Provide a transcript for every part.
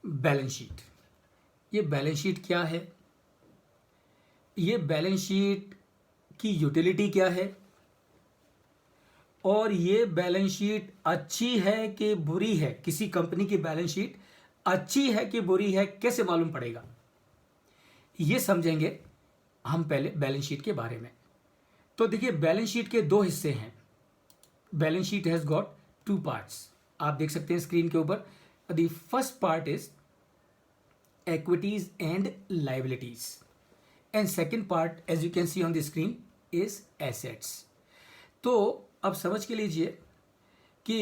Balance sheet. ये balance sheet क्या है, ये बैलेंस शीट की यूटिलिटी क्या है, और ये बैलेंस शीट अच्छी है कि बुरी है, किसी कंपनी की बैलेंस शीट अच्छी है कि बुरी है कैसे मालूम पड़ेगा, ये समझेंगे हम पहले बैलेंस शीट के बारे में। तो देखिए, बैलेंस शीट के दो हिस्से हैं। Balance sheet has got two parts, आप देख सकते हैं स्क्रीन के ऊपर। The first part is equities and liabilities, and second part as you can see on the screen is assets। तो अब समझ के लीजिए कि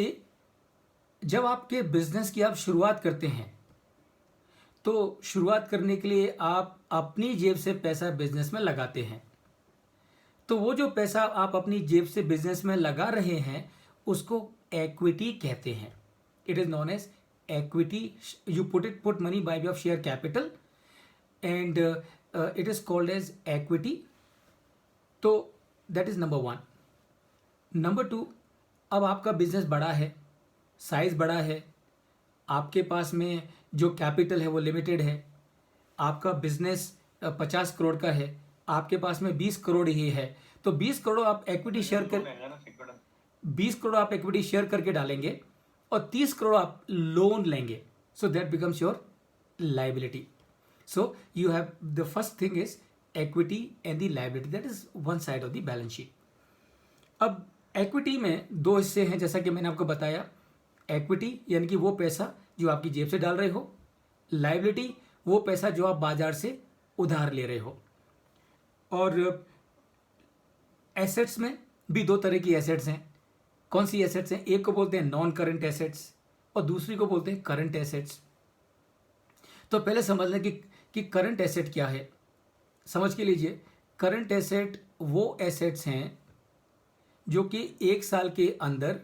जब आपके बिजनेस की आप शुरुआत करते हैं तो शुरुआत करने के लिए आप अपनी जेब से पैसा बिजनेस में लगाते हैं। तो वो जो पैसा आप अपनी जेब से बिजनेस में लगा रहे हैं उसको इक्विटी कहते हैं। It is known as equity, you put money by way of share capital and it is called as equity। तो that is number one। number two, अब आपका बिजनेस बड़ा है, साइज बड़ा है, आपके पास में जो कैपिटल है वो लिमिटेड है, आपका बिजनेस 50 करोड़ का है, आपके पास में 20 करोड़ ही है, तो 20 करोड़ आप इक्विटी शेयर कर 20 करोड़ आप इक्विटी शेयर करके डालेंगे और 30 करोड़ आप लोन लेंगे। So that becomes your liability. So you have the first thing is equity and the liability, that is one side of the balance sheet। अब equity में दो हिस्से हैं जैसा कि मैंने आपको बताया। equity यानी कि वो पैसा जो आपकी जेब से डाल रहे हो, liability वो पैसा जो आप बाजार से उधार ले रहे हो। और एसेट्स में भी दो तरह की एसेट्स हैं। कौन सी एसेट्स हैं? एक को बोलते हैं नॉन करंट एसेट्स और दूसरी को बोलते हैं करंट एसेट्स। तो पहले समझ लें कि करंट एसेट क्या है। समझ के लीजिए, करंट एसेट वो एसेट्स हैं जो कि एक साल के अंदर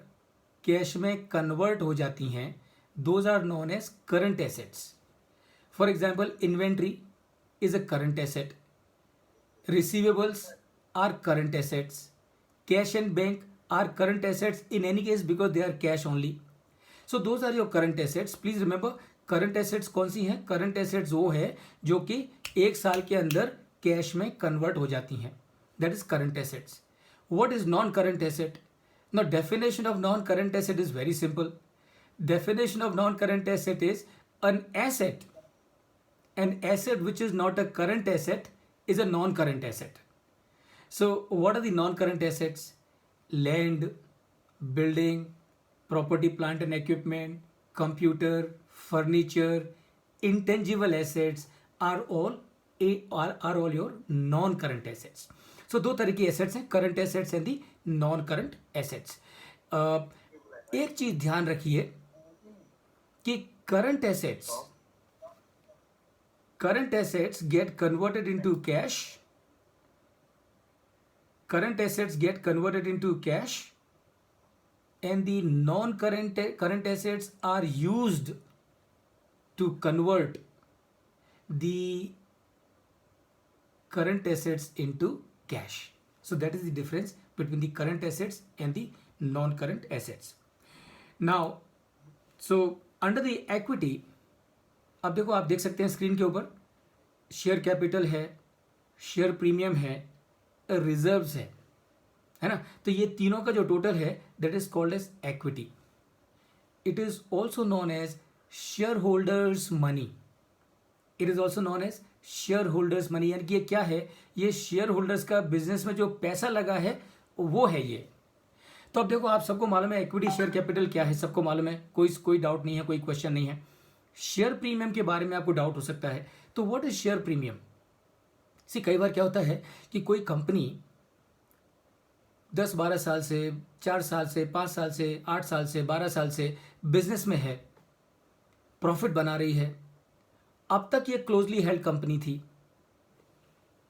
कैश में कन्वर्ट हो जाती हैं। Those are known as current assets. For example, inventory is a current asset, receivables are current assets, cash and bank are current assets in any case because they are cash only। So those are your current assets। Please remember, current assets कौन सी हैं? current assets वो है जो कि एक साल के अंदर कैश में कन्वर्ट हो जाती हैं। That is current assets। What is non-current asset? Now definition of non-current asset is very simple। Definition of non-current asset is an asset which is not a current asset is a non-current asset। So what are the non-current assets? Land, building, property, plant and equipment, computer, furniture, intangible assets are all your non-current assets। So दो तरह की assets हैं, current assets and the non-current assets। एक चीज ध्यान रखिए कि current assets get converted into cash। Current assets get converted into cash and the current assets are used to convert the current assets into cash। So that is the difference between the current assets and the non-current assets। Now, so under the equity, अब देखो, आप देख सकते हैं screen के ऊपर share capital है, share premium है, रिजर्व्स है ना। तो ये तीनों का जो टोटल है that is called as equity. It is also known as shareholders money. It is also known as shareholders money, यानी कि ये क्या है? ये शेयर होल्डर्स का बिजनेस में जो पैसा लगा है वो है ये। तो अब देखो, आप सबको मालूम है इक्विटी शेयर कैपिटल क्या है, सबको मालूम है, कोई डाउट नहीं है, कोई क्वेश्चन नहीं है। शेयर प्रीमियम के बारे में आपको डाउट हो सकता है। तो व्हाट इज शेयर प्रीमियम? सी, कई बार क्या होता है कि कोई कंपनी 10-12 साल से, 4 साल से, 5 साल से, 8 साल से, 12 साल से बिजनेस में है, प्रॉफिट बना रही है। अब तक ये क्लोजली हेल्ड कंपनी थी,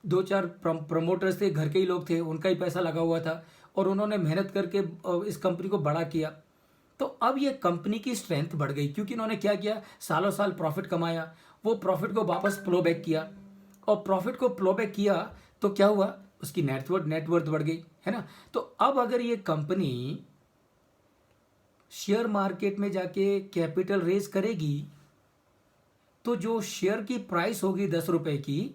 2-4 प्रमोटर्स थे, घर के ही लोग थे, उनका ही पैसा लगा हुआ था और उन्होंने मेहनत करके इस कंपनी को बड़ा किया। तो अब ये कंपनी की स्ट्रेंथ बढ़ गई क्योंकि इन्होंने क्या किया, सालों साल प्रॉफिट कमाया, वो प्रॉफिट को वापस प्लो बैक किया और प्रॉफिट को प्लो बैक किया तो क्या हुआ, उसकी नेटवर्थ बढ़ गई, है ना। तो अब अगर ये कंपनी शेयर मार्केट में जाके कैपिटल रेज करेगी तो जो शेयर की प्राइस होगी 10 रुपए की,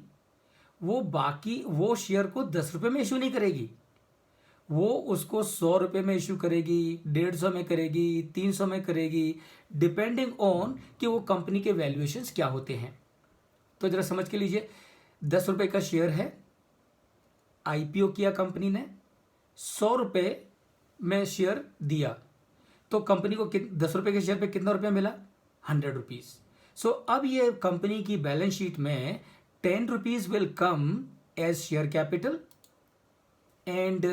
वो बाकी वो शेयर को 10 रुपए में इशू नहीं करेगी, वो उसको 100 रुपए में इशू करेगी, 150 में करेगी, 300 में करेगी, डिपेंडिंग ऑन कि वो कंपनी के वैल्यूएशंस क्या होते हैं। तो जरा समझ के लीजिए, 10 रुपए का शेयर है, आईपीओ किया कंपनी ने, 100 रुपए में शेयर दिया, तो कंपनी को 10 रुपए के शेयर पे कितना रुपया मिला? 100 रुपीज। सो अब ये कंपनी की बैलेंस शीट में 10 rupees will come as share capital and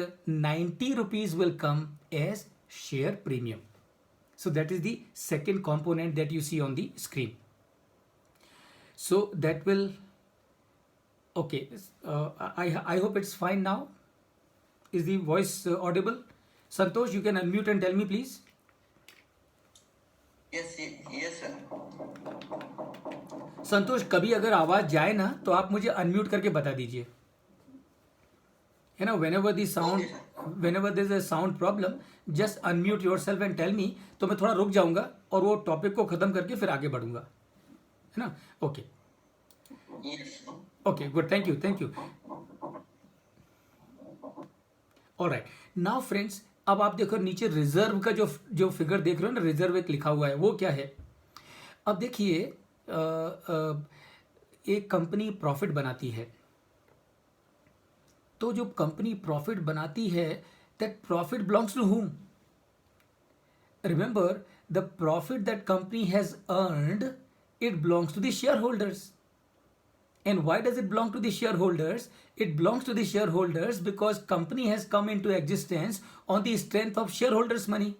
90 rupees will come as share premium. So that is the second component that you see on the screen. So that will, okay, I hope it's fine now. Is the voice audible? Santosh, you can unmute and tell me please. yes sir. संतोष, कभी अगर आवाज जाए ना तो आप मुझे unmute करके बता दीजिए, है ना। whenever there is a sound problem, just unmute yourself and tell me, तो मैं थोड़ा रुक जाऊंगा और वो टॉपिक को खत्म करके फिर आगे बढ़ूंगा, है ना। Okay okay, good, thank you. Alright, now friends, अब आप देखो नीचे रिजर्व का जो फिगर देख रहे हो ना, रिजर्व एक लिखा हुआ है, वो क्या है? अब देखिए, एक कंपनी प्रॉफिट बनाती है, तो जो कंपनी प्रॉफिट बनाती है, that profit belongs to whom? Remember, the profit that company has earned, it belongs to the shareholders. And why does it belong to the shareholders? It belongs to the shareholders because company has come into existence on the strength of shareholders' money.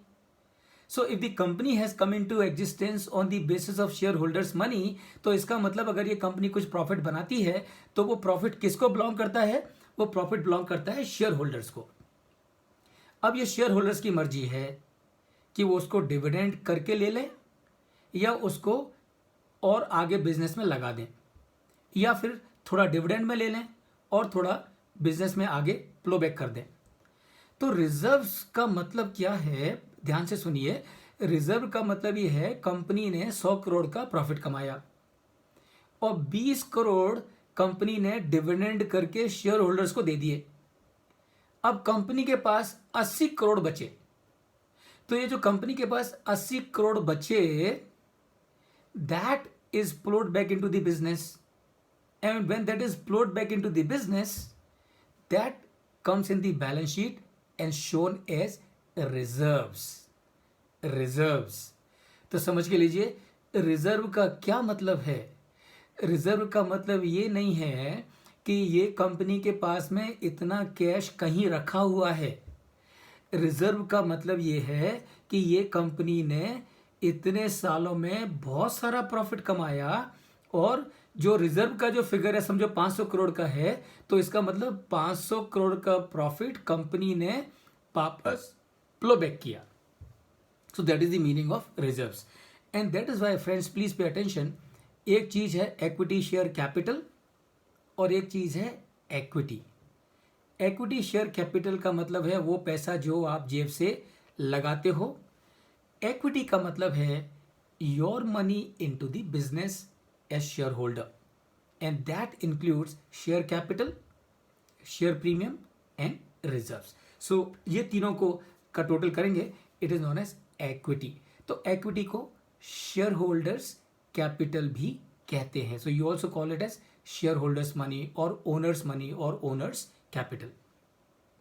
So if the company has come into existence on the basis of shareholders' money, तो इसका मतलब अगर ये company कुछ profit बनाती है तो वो प्रॉफिट किसको बिलोंग करता है? वो प्रॉफिट बिलोंग करता है शेयर होल्डर्स को। अब ये शेयर होल्डर्स की मर्जी है कि वो उसको डिविडेंड करके ले लें या उसको और आगे बिजनेस में लगा दें, या फिर थोड़ा डिविडेंड में ले लें और थोड़ा बिजनेस में आगे फ्लो बैक कर दें। तो रिजर्व्स का मतलब क्या है? ध्यान से सुनिए, रिजर्व का मतलब ये है, कंपनी ने 100 करोड़ का प्रॉफिट कमाया और 20 करोड़ कंपनी ने डिविडेंड करके शेयर होल्डर्स को दे दिए। अब कंपनी के पास 80 करोड़ बचे, तो ये जो कंपनी के पास 80 करोड़ बचे, that is flowed back into the business, and when that is flowed back into the business, that comes in the balance sheet and shown as reserves. तो समझ के लीजिए, रिजर्व का क्या मतलब है? रिजर्व का मतलब ये नहीं है कि ये कंपनी के पास में इतना कैश कहीं रखा हुआ है। रिजर्व का मतलब ये है कि ये कंपनी ने इतने सालों में बहुत सारा प्रॉफिट कमाया, और जो रिजर्व का जो फिगर है, समझो 500 करोड़ का है, तो इसका मतलब 500 करोड़ का प्रॉफिट कंपनी ने वापस फ्लो बैक किया। So that is the meaning of reserves, and that is why friends, please pay attention, एक चीज है इक्विटी शेयर कैपिटल और एक चीज है इक्विटी। इक्विटी शेयर कैपिटल का मतलब है वो पैसा जो आप जेब से लगाते हो। इक्विटी का मतलब है your money into the business as shareholder, and that includes share capital, share premium and reserves. So ये तीनों को का टोटल करेंगे, it is known as equity. तो इक्विटी को शेयर होल्डर्स कैपिटल भी कहते हैं। So you also call it as shareholders money और ओनर्स मनी और ओनर्स कैपिटल।